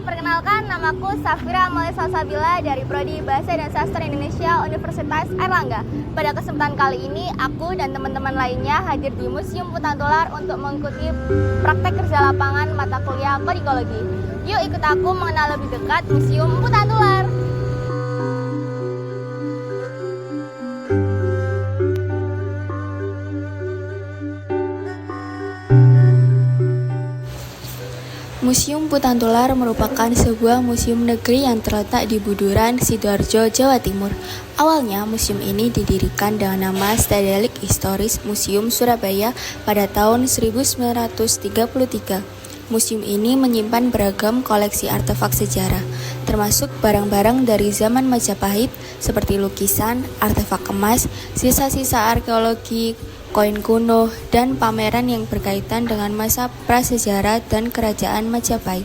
perkenalkan namaku Safira Amalia Salsabila dari Prodi Bahasa dan Sastra Indonesia Universitas Airlangga. Pada kesempatan kali ini, aku dan teman-teman lainnya hadir di Museum Putan Tular untuk mengikuti praktek kerja lapangan mata kuliah kodikologi. Yuk ikut aku mengenal lebih dekat Museum Putan Tular. Museum Putan Tular merupakan sebuah museum negeri yang terletak di Buduran, Sidoarjo, Jawa Timur. Awalnya, museum ini didirikan dengan nama Stedelijk Historisch Museum Surabaya pada tahun 1933. Museum ini menyimpan beragam koleksi artefak sejarah, termasuk barang-barang dari zaman Majapahit seperti lukisan, artefak emas, sisa-sisa arkeologi, koin kuno, dan pameran yang berkaitan dengan masa prasejarah dan kerajaan Majapahit.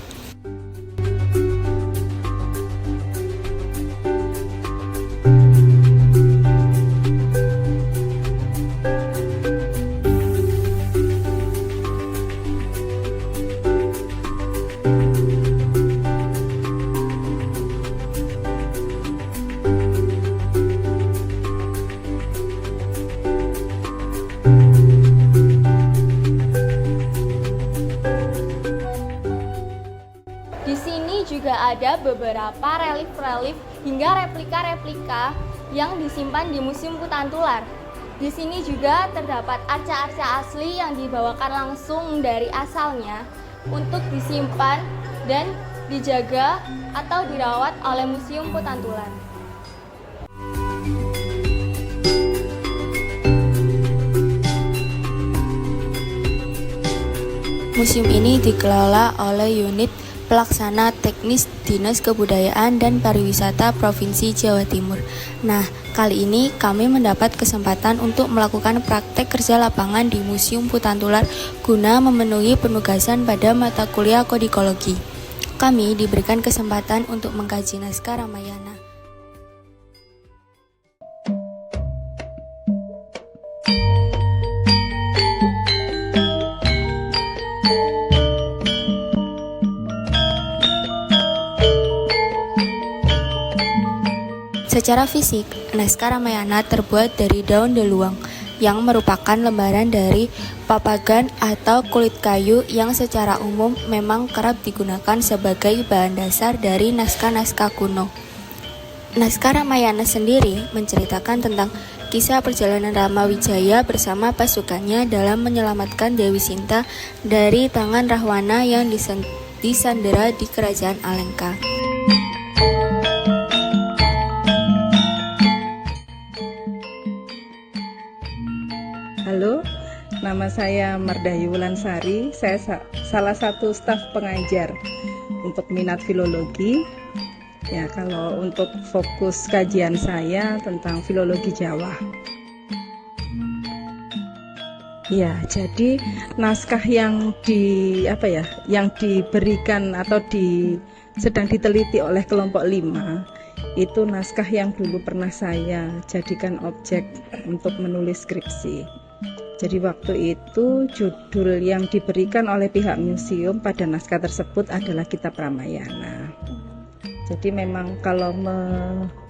Di sini juga ada beberapa relief-relief hingga replika-replika yang disimpan di Museum Putan Tular. Di sini juga terdapat arca-arca asli yang dibawakan langsung dari asalnya untuk disimpan dan dijaga atau dirawat oleh Museum Putan Tular. Museum ini dikelola oleh unit Pelaksana Teknis Dinas Kebudayaan dan Pariwisata Provinsi Jawa Timur. Nah, kali ini kami mendapat kesempatan untuk melakukan praktek kerja lapangan di Museum Putan Tular guna memenuhi penugasan pada mata kuliah kodikologi. Kami diberikan kesempatan untuk mengkaji naskah Ramayana. Secara fisik, naskah Ramayana terbuat dari daun deluang yang merupakan lembaran dari papagan atau kulit kayu yang secara umum memang kerap digunakan sebagai bahan dasar dari naskah-naskah kuno. Naskah Ramayana sendiri menceritakan tentang kisah perjalanan Rama Wijaya bersama pasukannya dalam menyelamatkan Dewi Sinta dari tangan Rahwana yang disandera di kerajaan Alengka. Halo, nama saya Mardayu Wulansari. Saya salah satu staf pengajar untuk minat filologi. Ya, kalau untuk fokus kajian saya tentang filologi Jawa. Ya, jadi naskah yang yang diberikan atau sedang diteliti oleh kelompok 5 itu naskah yang dulu pernah saya jadikan objek untuk menulis skripsi. Jadi waktu itu judul yang diberikan oleh pihak museum pada naskah tersebut adalah Kitab Ramayana. Jadi memang kalau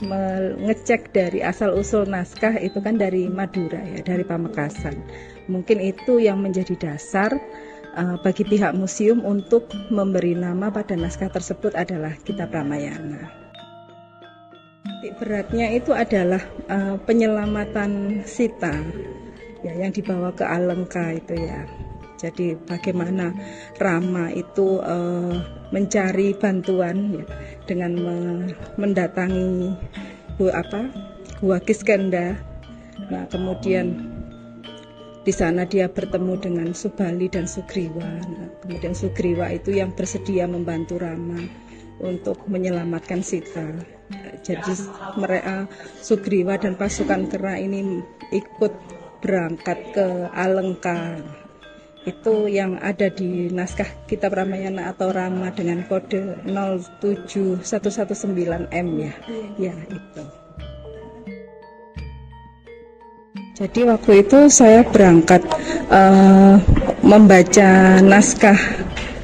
mengecek dari asal-usul naskah itu kan dari Madura ya, dari Pamekasan. Mungkin itu yang menjadi dasar bagi pihak museum untuk memberi nama pada naskah tersebut adalah Kitab Ramayana. Titik beratnya itu adalah penyelamatan Sita. Ya, yang dibawa ke Alengka itu ya. Jadi bagaimana Rama itu mencari bantuan ya, dengan mendatangi Gua Kiskenda. Nah, kemudian di sana dia bertemu dengan Subali dan Sugriwa. Nah, kemudian Sugriwa itu yang bersedia membantu Rama untuk menyelamatkan Sita. Jadi mereka Sugriwa dan pasukan kera ini ikut berangkat ke Alengka. Itu yang ada di naskah Kitab Ramayana atau Rama dengan kode 07119M ya. Ya, itu. Jadi waktu itu saya berangkat membaca naskah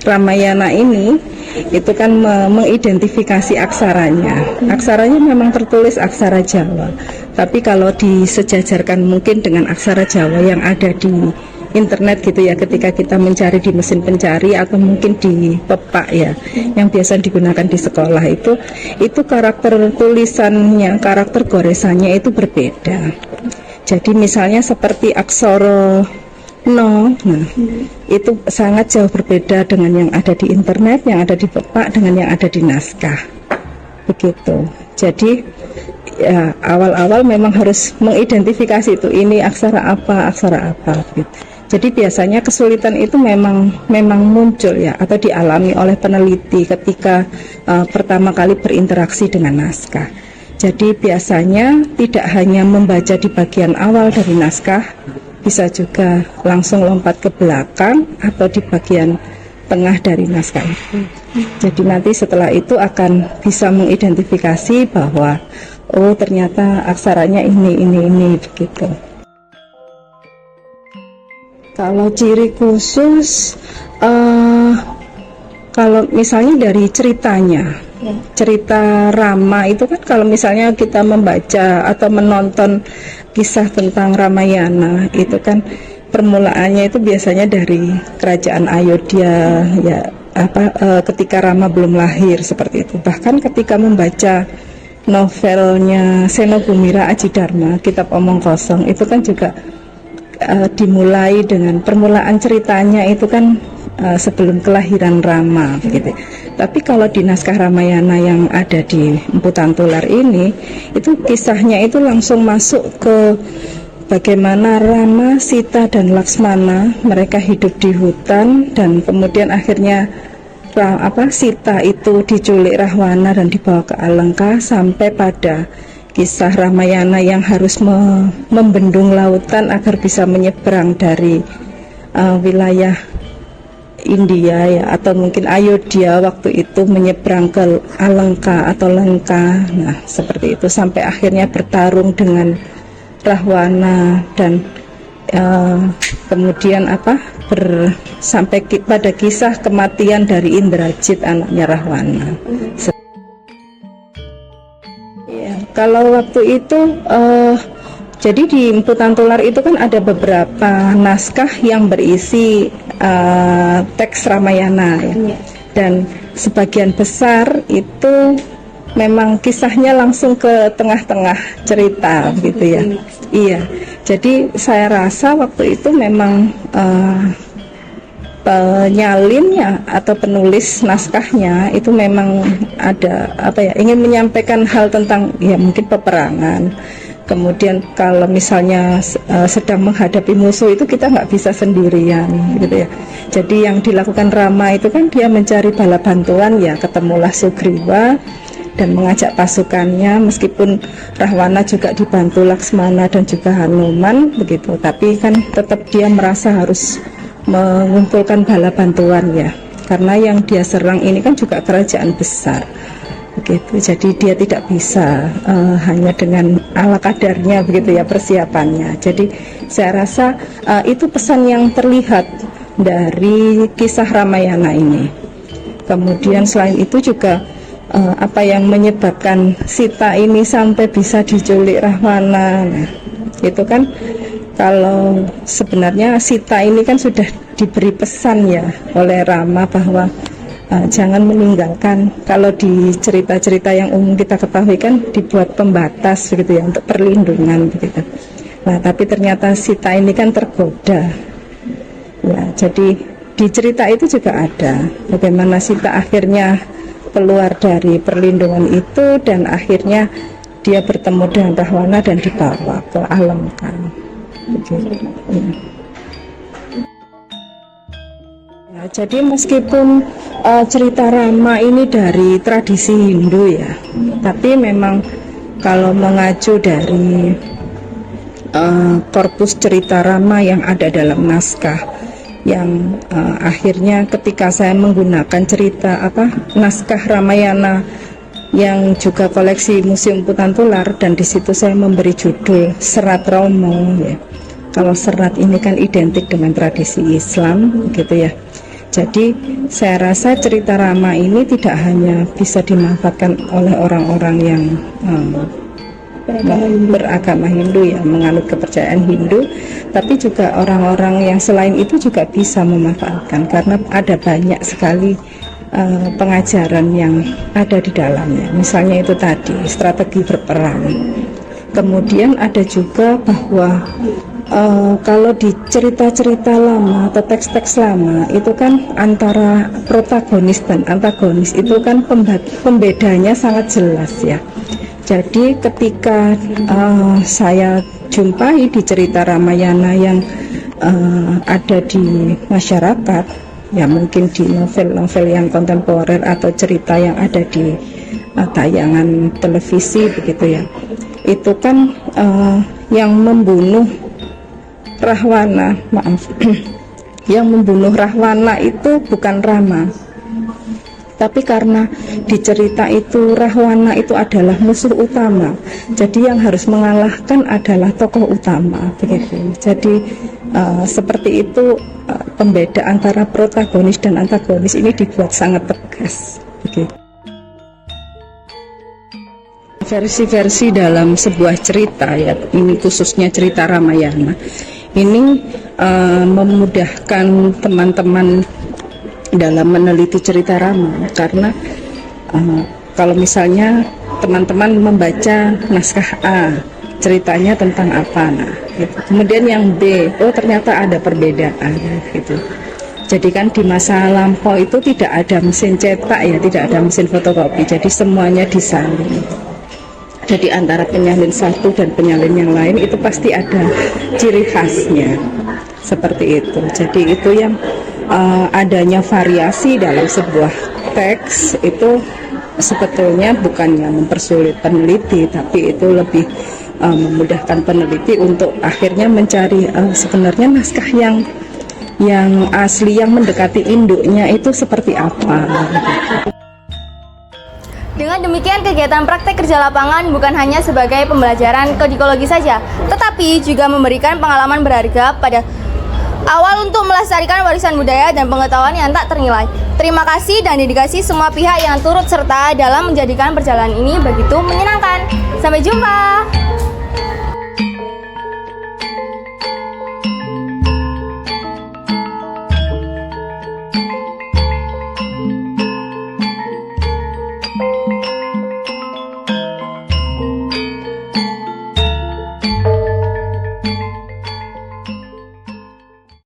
Ramayana ini itu kan mengidentifikasi aksaranya. Aksaranya memang tertulis aksara Jawa, tapi kalau disejajarkan mungkin dengan aksara Jawa yang ada di internet gitu ya, ketika kita mencari di mesin pencari atau mungkin di pepak ya, yang biasa digunakan di sekolah, itu karakter tulisannya, karakter goresannya itu berbeda. Jadi misalnya seperti aksara no, nah itu sangat jauh berbeda dengan yang ada di internet, yang ada di pepak, dengan yang ada di naskah, begitu. Jadi ya awal-awal memang harus mengidentifikasi itu, ini aksara apa gitu. Jadi biasanya kesulitan itu memang muncul ya, atau dialami oleh peneliti ketika pertama kali berinteraksi dengan naskah. Jadi biasanya tidak hanya membaca di bagian awal dari naskah, bisa juga langsung lompat ke belakang atau di bagian tengah dari naskah itu. Jadi nanti setelah itu akan bisa mengidentifikasi bahwa oh ternyata aksaranya ini begitu. Kalau ciri khusus, kalau misalnya dari ceritanya, cerita Rama itu kan kalau misalnya kita membaca atau menonton kisah tentang Ramayana, itu kan permulaannya itu biasanya dari kerajaan Ayodhya ya, ketika Rama belum lahir seperti itu. Bahkan ketika membaca novelnya Seno Gumira Aji Dharma, Kitab Omong Kosong, itu kan juga dimulai dengan permulaan ceritanya itu kan sebelum kelahiran Rama gitu. Tapi kalau di naskah Ramayana yang ada di Empu Tantular ini, itu kisahnya itu langsung masuk ke bagaimana Rama, Sita dan Laksmana mereka hidup di hutan, dan kemudian akhirnya Sita itu diculik Rahwana dan dibawa ke Alengka, sampai pada kisah Ramayana yang harus membendung lautan agar bisa menyeberang dari wilayah India ya, atau mungkin Ayodhya waktu itu menyeberang ke Alengka atau Lengka. Nah seperti itu, sampai akhirnya bertarung dengan Rahwana dan kemudian sampai pada kisah kematian dari Indrajit anaknya Rahwana. Kalau waktu itu jadi di Empu Tantular itu kan ada beberapa naskah yang berisi teks Ramayana ya. Dan sebagian besar itu memang kisahnya langsung ke tengah-tengah cerita gitu ya. Iya. Jadi saya rasa waktu itu memang penyalinnya atau penulis naskahnya itu memang ada ingin menyampaikan hal tentang ya mungkin peperangan. Kemudian kalau misalnya sedang menghadapi musuh itu kita nggak bisa sendirian gitu ya. Jadi yang dilakukan Rama itu kan dia mencari bala bantuan ya, ketemulah Sugriwa dan mengajak pasukannya, meskipun Rahwana juga dibantu Laksmana dan juga Hanuman begitu, tapi kan tetap dia merasa harus mengumpulkan bala bantuan ya, karena yang dia serang ini kan juga kerajaan besar begitu. Jadi dia tidak bisa hanya dengan ala kadarnya begitu ya persiapannya. Jadi saya rasa itu pesan yang terlihat dari kisah Ramayana ini. Kemudian selain itu juga apa yang menyebabkan Sita ini sampai bisa diculik Rahwana, nah, itu kan kalau sebenarnya Sita ini kan sudah diberi pesan ya oleh Rama bahwa jangan meninggalkan, kalau di cerita-cerita yang umum kita ketahui kan dibuat pembatas begitu ya untuk perlindungan begitu. Nah tapi ternyata Sita ini kan tergoda ya, jadi di cerita itu juga ada bagaimana Sita akhirnya keluar dari perlindungan itu dan akhirnya dia bertemu dengan Rahwana dan dibawa ke Alengka. Ya, jadi meskipun cerita Rama ini dari tradisi Hindu ya, tapi memang kalau mengacu dari korpus cerita Rama yang ada dalam naskah, yang akhirnya ketika saya menggunakan cerita naskah Ramayana yang juga koleksi Museum Empu Tantular, dan di situ saya memberi judul Serat Romo ya. Kalau serat ini kan identik dengan tradisi Islam gitu ya. Jadi saya rasa cerita Rama ini tidak hanya bisa dimanfaatkan oleh orang-orang yang beragama Hindu, ya, menganut kepercayaan Hindu, tapi juga orang-orang yang selain itu juga bisa memanfaatkan karena ada banyak sekali pengajaran yang ada di dalamnya. Misalnya itu tadi strategi berperang. Kemudian ada juga bahwa kalau di cerita-cerita lama atau teks-teks lama itu kan antara protagonis dan antagonis itu kan pembedanya sangat jelas, ya. Jadi ketika saya jumpai di cerita Ramayana yang ada di masyarakat, ya mungkin di novel-novel yang kontemporer atau cerita yang ada di tayangan televisi begitu, ya, itu kan yang membunuh Rahwana, yang membunuh Rahwana itu bukan Rama, tapi karena di cerita itu Rahwana itu adalah musuh utama, jadi yang harus mengalahkan adalah tokoh utama, begitu. Jadi seperti itu, pembeda antara protagonis dan antagonis ini dibuat sangat tegas, begitu. Versi-versi dalam sebuah cerita, ya, ini khususnya cerita Ramayana, ini memudahkan teman-teman dalam meneliti cerita Rama, karena kalau misalnya teman-teman membaca naskah A, ceritanya tentang apa, nah, gitu. Kemudian yang B, oh ternyata ada perbedaan, gitu. Jadi kan di masa lampau itu tidak ada mesin cetak, ya, tidak ada mesin fotokopi, jadi semuanya disalin. Jadi antara penyalin satu dan penyalin yang lain itu pasti ada ciri khasnya, seperti itu. Jadi itu yang adanya variasi dalam sebuah teks itu sebetulnya bukannya mempersulit peneliti, tapi itu lebih memudahkan peneliti untuk akhirnya mencari sebenarnya naskah yang asli, yang mendekati induknya itu seperti apa. Dengan demikian, kegiatan praktek kerja lapangan bukan hanya sebagai pembelajaran kodikologi saja, tetapi juga memberikan pengalaman berharga pada awal untuk melestarikan warisan budaya dan pengetahuan yang tak ternilai. Terima kasih dan dedikasi semua pihak yang turut serta dalam menjadikan perjalanan ini begitu menyenangkan. Sampai jumpa.